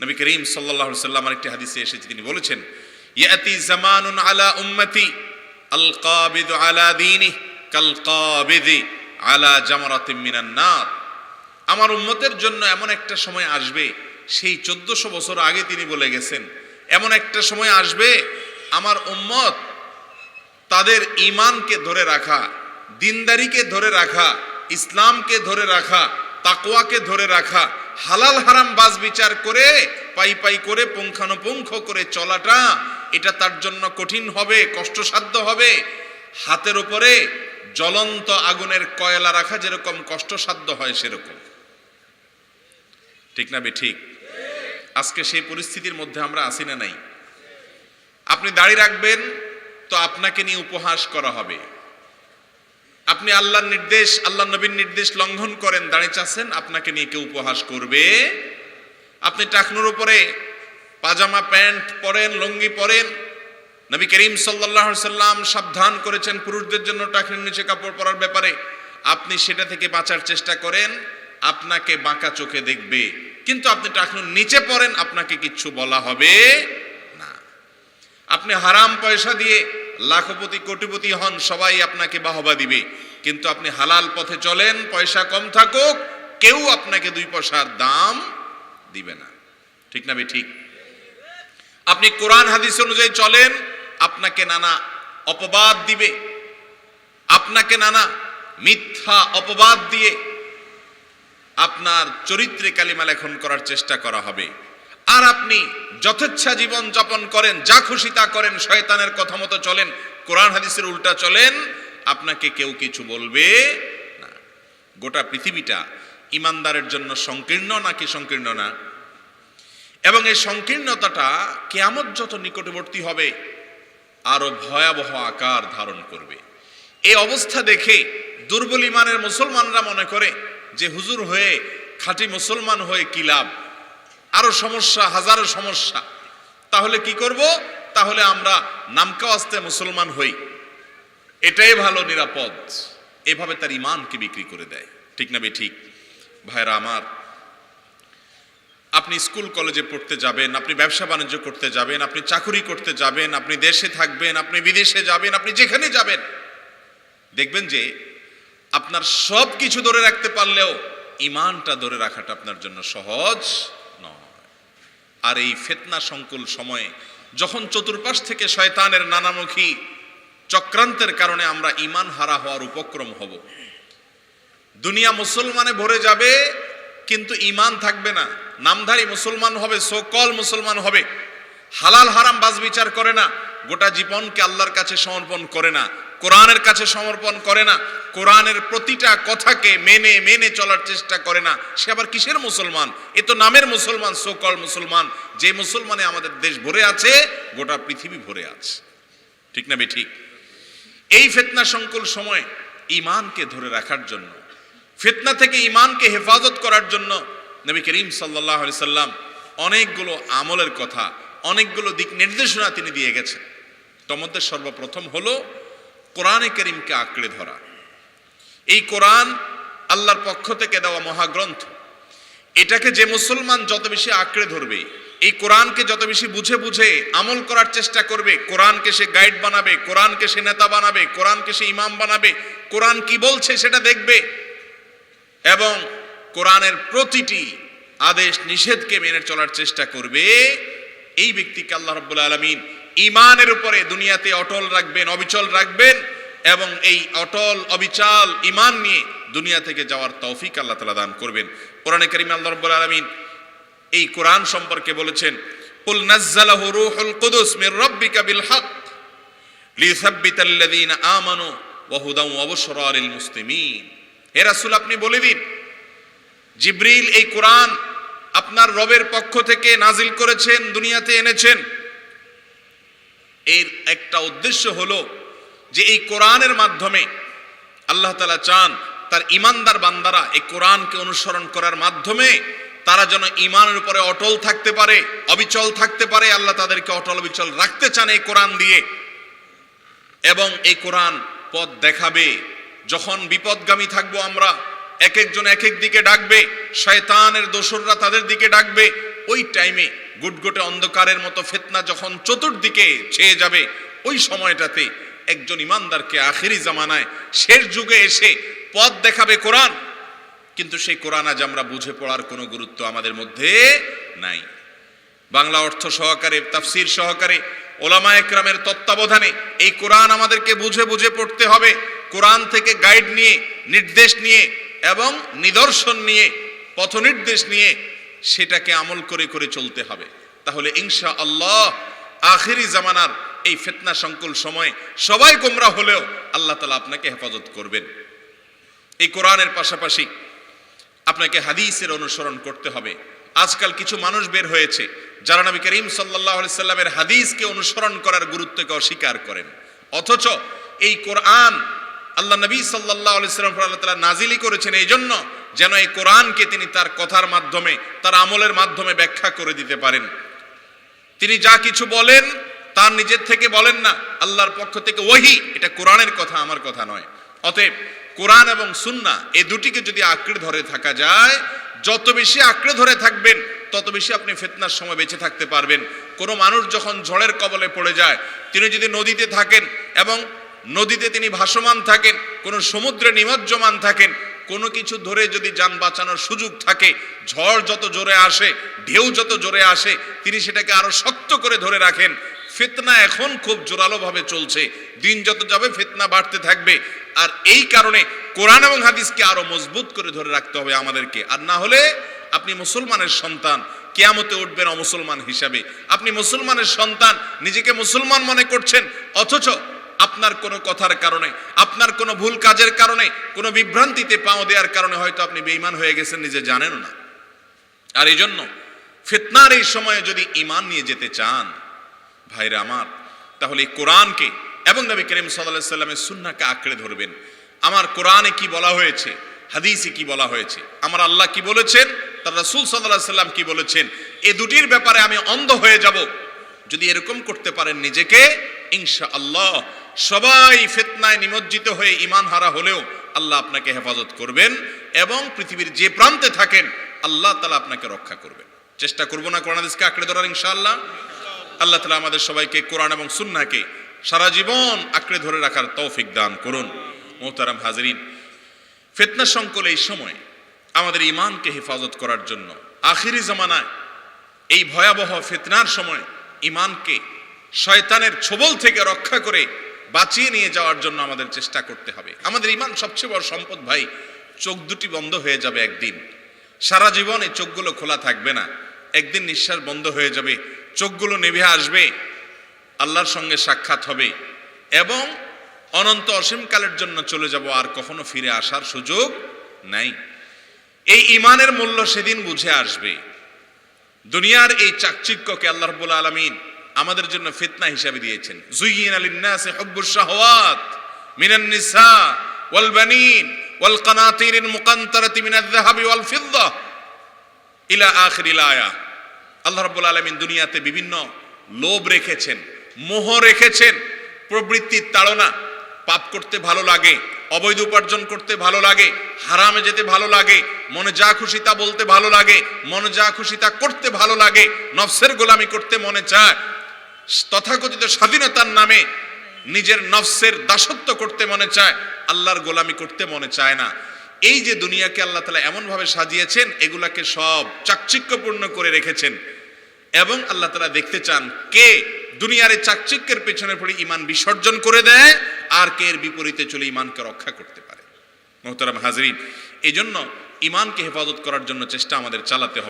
নবী করিম সাল্লাল্লাহু আলাইহি ওয়াসাল্লাম আরেকটি হাদিসে এসেছে, তিনি বলেছেন, ইয়াতি জামানুন আলা উম্মতি আল কাবিদু আলা দীনিহি কাল কাবিদি আলা জামরাতিন মিনান নার। আমার উম্মতের জন্য এমন একটা সময় আসবে, সেই 1400 বছর আগে তিনি বলে গেছেন, এমন একটা সময় আসবে আমার উম্মত তাদের ঈমানকে ধরে রাখা, দিনদারিকে ধরে রাখা, ইসলামকে ধরে রাখা, তাকওয়াকে ধরে রাখা, হালাল হারাম বাজ বিচার করে পাই পাই করে পুঙ্খানুপুঙ্খ করে চলাটা, এটা তার জন্য কঠিন হবে, কষ্টসাধ্য হবে। হাতের উপরে জ্বলন্ত আগুনের কয়লা রাখা যেরকম কষ্টসাধ্য হয় সেরকম। ঠিক না বেঠিক? আজকে সেই পরিস্থিতির মধ্যে আমরা আছি না নাই? আপনি দাড়ি রাখবেন তো আপনাকে নিয়ে উপহাস করা হবে। আপনি আল্লাহর নির্দেশ, আল্লাহ নবীর নির্দেশ লঙ্ঘন করেন, দাড়ি চাচ্ছেন, আপনাকে নিয়ে কেউ উপহাস করবে। আপনি টাকনুর উপরে পাজামা প্যান্ট পরেন, লুঙ্গি পরেন, নবী করিম সাল্লাল্লাহু আলাইহি সাল্লাম সাবধান করেছেন পুরুষদের জন্য টাকনুর নিচে কাপড় পরার ব্যাপারে। আপনি সেটা থেকে বাঁচার চেষ্টা করেন, আপনাকে বাঁকা চোখে দেখবে। কিন্তু আপনি টাকনুর নিচে পড়েন, আপনাকে কিচ্ছু বলা হবে না। আপনি হারাম পয়সা দিয়ে লাখপতি কোটিপতি হন, সবাই আপনাকে বাহবা দিবে। কিন্তু আপনি হালাল পথে চলেন, পয়সা কম থাকুক, কেউ আপনাকে 2 পয়সার দাম দিবে না। ঠিক না ঠিক? আপনি কোরআন হাদিস অনুযায়ী চলেন, আপনাকে নানা অপবাদ দিবে, আপনাকে নানা মিথ্যা অপবাদ দিয়ে আপনার চরিত্রে কালিমা লেখন করার চেষ্টা করা হবে। আর আপনি যথেচ্ছা জীবন যাপন করেন, যা খুশি তা করেন, শয়তানের কথা মতো চলেন, কোরআন হাদিসের উল্টা চলেন, আপনাকে কেউ কিছু বলবে না। গোটা পৃথিবীটা ইমানদারের জন্য সংকীর্ণ নাকি সংকীর্ণ না? এবং এই সংকীর্ণতাটা কিয়ামত যত নিকটবর্তী হবে আরো ভয়াবহ আকার ধারণ করবে। এই অবস্থা দেখে দুর্বল ইমানের মুসলমানরা মনে করে যে হুজুর হয়ে, খাঁটি মুসলমান হয়ে কি লাভ, আরো সমস্যা, হাজারো সমস্যা। তাহলে কি করব? তাহলে আমরা নামকাওয়াস্তে মুসলমান হই, এটাই ভালো, নিরাপদ। এভাবে তার ইমানকে বিক্রি করে দেয়। ঠিক না ঠিক? ভাইরা আমার, আপনি স্কুল কলেজে পড়তে যাবেন, আপনি ব্যবসা বাণিজ্য করতে যাবেন, আপনি চাকুরি করতে যাবেন, আপনি দেশে থাকবেন, আপনি বিদেশে যাবেন, আপনি যেখানে যাবেন, দেখবেন যে আপনার সব কিছু ধরে রাখতে পারলেও ইমানটা ধরে রাখাটা আপনার জন্য সহজ নয়। আর এই ফিতনা সংকুল সময়ে যখন চতুর্পাশ থেকে শয়তানের নানামুখী চক্রান্তের কারণে আমরা ইমান হারা হওয়ার উপক্রম হব, দুনিয়া মুসলমানে ভরে যাবে কিন্তু ইমান থাকবে না। নামধারী মুসলমান হবে, সকল মুসলমান হবে, হালাল হারাম বাজ বিচার করে না, গোটা জীবনকে আল্লাহর কাছে সমর্পণ করে না, কোরআনের কাছে সমর্পণ করে না, কোরআনের প্রতিটা কথাকে মেনে মেনে চলার চেষ্টা করে না, সে আবার কিসের মুসলমান? এ তো নামের মুসলমান, সকল মুসলমান। যে মুসলমানে আমাদের দেশ ভরে আছে, গোটা পৃথিবী ভরে আছে। ঠিক না ঠিক? এই ফিতনা সংকুল সময় ইমানকে ধরে রাখার জন্য, ফিতনা থেকে ইমানকে হেফাজত করার জন্য নবী করিম সাল্লাল্লাহু আলাইহি সাল্লাম অনেকগুলো আমলের কথা, অনেকগুলো দিক নির্দেশনা তিনি দিয়ে গেছেন। তার মধ্যে সর্বপ্রথম হলো কোরআনে কারীমকে আঁকড়ে ধরা। এই কোরআন আল্লাহর পক্ষ থেকে দেওয়া মহাগ্রন্থ। এটাকে যে মুসলমান যত বেশি আঁকড়ে ধরবে, এই কোরআনকে যত বেশি বুঝে বুঝে আমল করার চেষ্টা করবে, কোরআনকে সে গাইড বানাবে, কোরআনকে সে নেতা বানাবে, কোরআনকে সে ইমাম বানাবে, কোরআন কি বলছে সেটা দেখবে এবং কোরআনের প্রতিটি আদেশ নিষেধকে মেনে চলার চেষ্টা করবে, এই ব্যক্তিকে আল্লাহ রাব্বুল আলামিন ইমানের উপরে দুনিয়াতে অটল রাখবেন, অবিচল রাখবেন এবং এই অটল অবিচল ইমান নিয়ে দুনিয়া থেকে যাওয়ার তৌফিক আল্লাহ তাআলা দান করবেন। কোরআনে কারীমে আল্লাহ রাব্বুল আলামিন এই কোরআন সম্পর্কে বলেছেন, কুল নাযালাহু রূহুল কুদুস মির রাব্বিকা বিল হক লিইসাব্বিতাল্লাযীনা আমানু ওয়া হুদান ওয়া বুশরা লিল মুসলিমিন। হে রাসূল, আপনি বলে দিন, জিবরিল এই কোরআন আপনার রবের পক্ষ থেকে নাজিল করেছেন, দুনিয়াতে এনেছেন। এর একটা উদ্দেশ্য হলো যে এই কোরআনের মাধ্যমে আল্লাহ তাআলা চান তার ঈমানদার বান্দারা এই কোরআনকে অনুসরণ করার মাধ্যমে তারা যেন ঈমানের উপরে অটল থাকতে পারে, অবিচল থাকতে পারে। আল্লাহ তাদেরকে অটল অবিচল রাখতে চান এই কোরআন দিয়ে, এবং এই কোরআন পথ দেখাবে। যখন বিপদগামী থাকবো আমরা, এক একজন এক এক দিকে ডাকবে, শয়তানের দোসররা তাদের দিকে ডাকবে, ওই টাইমে গুটগুটে অন্ধকারের মতো ফিতনা যখন চতুর্দিকে ছেয়ে যাবে, ওই সময়টাতে একজন ইমানদারকে আখেরি জামানায় শেষ যুগে এসে পথ দেখাবে কোরআন, কিন্তু সেই কোরআন আজ আমরা বুঝে পড়ার কোনো গুরুত্ব আমাদের মধ্যে নাই। বাংলা অর্থ সহকারে, তাফসির সহকারে, ওলামা একরামের তত্ত্বাবধানে এই কোরআন আমাদেরকে বুঝে বুঝে পড়তে হবে। কোরআন থেকে গাইড নিয়ে, নির্দেশ নিয়ে এবং নিদর্শন নিয়ে, পথনির্দেশ নিয়ে সেটাকে আমল করে করে চলতে হবে। তাহলে ইনশাআল্লাহ আখিরি জামানার এই ফিতনা সংকুল সময় সবাই গোমরা হলেও আল্লাহ তাআলা আপনাকে হেফাজত করবেন। এই কোরআনের পাশাপাশি আপনাকে হাদিসের অনুসরণ করতে হবে। আজকাল কিছু মানুষ বের হয়েছে যারা নবী করিম সাল্লাল্লাহু আলাইহি সাল্লামের হাদিসকে অনুসরণ করার গুরুত্বকে অস্বীকার করেন, অথচ এই কোরআন আল্লাহ নবী সাল্লাল্লাহু আলাইহি সাল্লাম আল্লাহ তাআলা নাজিলি করেছেন এই জন্য যেন এই কোরআনকে তিনি তার কথার মাধ্যমে, তার আমলের মাধ্যমে ব্যাখ্যা করে দিতে পারেন। তিনি যা কিছু বলেন তার নিজের থেকে বলেন না, আল্লাহর পক্ষ থেকে ওহী, এটা কোরআনের কথা, আমার কথা নয়। অতএব কোরআন এবং সুন্নাহ এই দুটিকে যদি আঁকড়ে ধরে থাকা যায়, যত বেশি আঁকড়ে ধরে থাকবেন তত বেশি আপনি ফিতনার সময় বেঁচে থাকতে পারবেন। কোনো মানুষ যখন ঝড়ের কবলে পড়ে যায়, তিনি যদি নদীতে থাকেন এবং নদীতে তিনি ভাসমান থাকেন, কোনো সমুদ্রে নিমজ্জমান থাকেন, কোনো কিছু ধরে যদি যান বাঁচানোর সুযোগ থাকে, ঝড় যত জোরে আসে, ঢেউ যত জোরে আসে, তিনি সেটাকে আরো শক্ত করে ধরে রাখেন। ফিতনা এখন খুব জোরালোভাবে চলছে, দিন যত যাবে ফিতনা বাড়তে থাকবে, আর এই কারণে কোরআন এবং হাদিসকে আরো মজবুত করে ধরে রাখতে হবে আমাদেরকে। আর না হলে আপনি মুসলমানের সন্তান, কিয়ামতে উঠবেন অমুসলমান হিসাবে। আপনি মুসলমানের সন্তান, নিজেকে মুসলমান মনে করছেন, অথচ আপনার কোনো কথার কারণে, আপনার কোনো ভুল কাজের কারণে, কোনো বিভ্রান্তিতে পাও দেওয়ার কারণে হয়তো আপনি বেঈমান হয়ে গেছেন, নিজে জানেন না। আর এই জন্য ফিতনার এই সময়ে যদি ঈমান নিয়ে যেতে চান ভাইরা আমার, তাহলে এই কোরআনকে এবং নবী করিম সাল্লাল্লাহু আলাইহি সাল্লামের সুন্নাহকে আঁকড়ে ধরবেন। আমার কোরআনে কি বলা হয়েছে, হাদিসে কি বলা হয়েছে, আমার আল্লাহ কি বলেছেন, তার রাসূল সাল্লাল্লাহু আলাইহি সাল্লাম কি বলেছেন, এই দুটির ব্যাপারে আমি অন্ধ হয়ে যাব। যদি এরকম করতে পারেন নিজেকে, ইনশাআল্লাহ সবাই ফিতনায় নিমজ্জিত হয়ে ঈমান হারা হলেও আল্লাহ আপনাকে হেফাজত করবেন এবং পৃথিবীর যে প্রান্তে থাকেন আল্লাহ তাআলা আপনাকে রক্ষা করবেন। চেষ্টা করব না কোরআন হাদিসকে আঁকড়ে ধরার, ইনশাআল্লাহ। আল্লাহ তাআলা আমাদের সবাইকে কোরআন এবং সুন্নাহকে সারা জীবন আঁকড়ে ধরে রাখার তৌফিক দান করুন। মোহতারাম হাজরিন, ফিতনা সংকুল এই সময় আমাদের ঈমানকে হেফাজত করার জন্য, আখিরি জামানায় এই ভয়াবহ ফিতনার সময় ঈমানকে শয়তানের ছোবল থেকে রক্ষা করে বাঁচিয়ে নিয়ে যাওয়ার জন্য আমাদের চেষ্টা করতে হবে। আমাদের ঈমান সবচেয়ে বড় সম্পদ ভাই। চোখ দুটি বন্ধ হয়ে যাবে একদিন, সারা জীবন এই চোখগুলো খোলা থাকবে না, একদিন নিঃশ্বাস বন্ধ হয়ে যাবে, চোখগুলো নেভে আসবে, আল্লাহর সঙ্গে সাক্ষাৎ হবে এবং অনন্ত অসীমকালের জন্য চলে যাব, আর কখনো ফিরে আসার সুযোগ নাই। এই ঈমানের মূল্য সেদিন বুঝে আসবে। দুনিয়ার এই চাকচিক্যকে আল্লাহ রাব্বুল আলামিন আমাদের জন্য ফিতনা হিসাবে দিয়েছেন। যুয়িনা লিন-নাসি হুব্বুশ শাহাওয়াত মিনান নিসা ওয়াল বানিন ওয়াল কানাতিরিল মুকান্তারাতি মিনাল যাহাবি ওয়াল ফিদ্দা ইলা আখিরিল আয়া। আল্লাহ রাব্বুল আলামিন দুনিয়াতে বিভিন্ন লোভ রেখেছেন, মোহ রেখেছেন, প্রবৃত্তির তাড়না, পাপ করতে ভালো লাগে, অবৈধ উপার্জন করতে ভালো লাগে, হারামে যেতে ভালো লাগে, মনে যা খুশি তা বলতে ভালো লাগে, মনে যা খুশি তা করতে ভালো লাগে, নফসের গোলামি করতে মনে চায়, তথাকথিত স্বাধীনতার নামে নিজের নফসের দাসত্ব করতে মনে চায়, আল্লাহর গোলামি করতে মনে চায় না। এই যে দুনিয়াকে আল্লাহ তাআলা এমন ভাবে সাজিয়েছেন, এগুলাকে সব চাকচিক্যপূর্ণ করে রেখেছেন এবং আল্লাহ তাআলা দেখতে চান কে দুনিয়ার এই চাকচিক্যের পেছনে পড়ে ঈমান বিসর্জন করে দেয় আর কে এর বিপরীতে চলে ঈমানকে রক্ষা করতে পারে। মুহতারাম হাজরিন, এই জন্য ঈমানকে হেফাজত করার জন্য চেষ্টা আমাদের চালাতে হবে।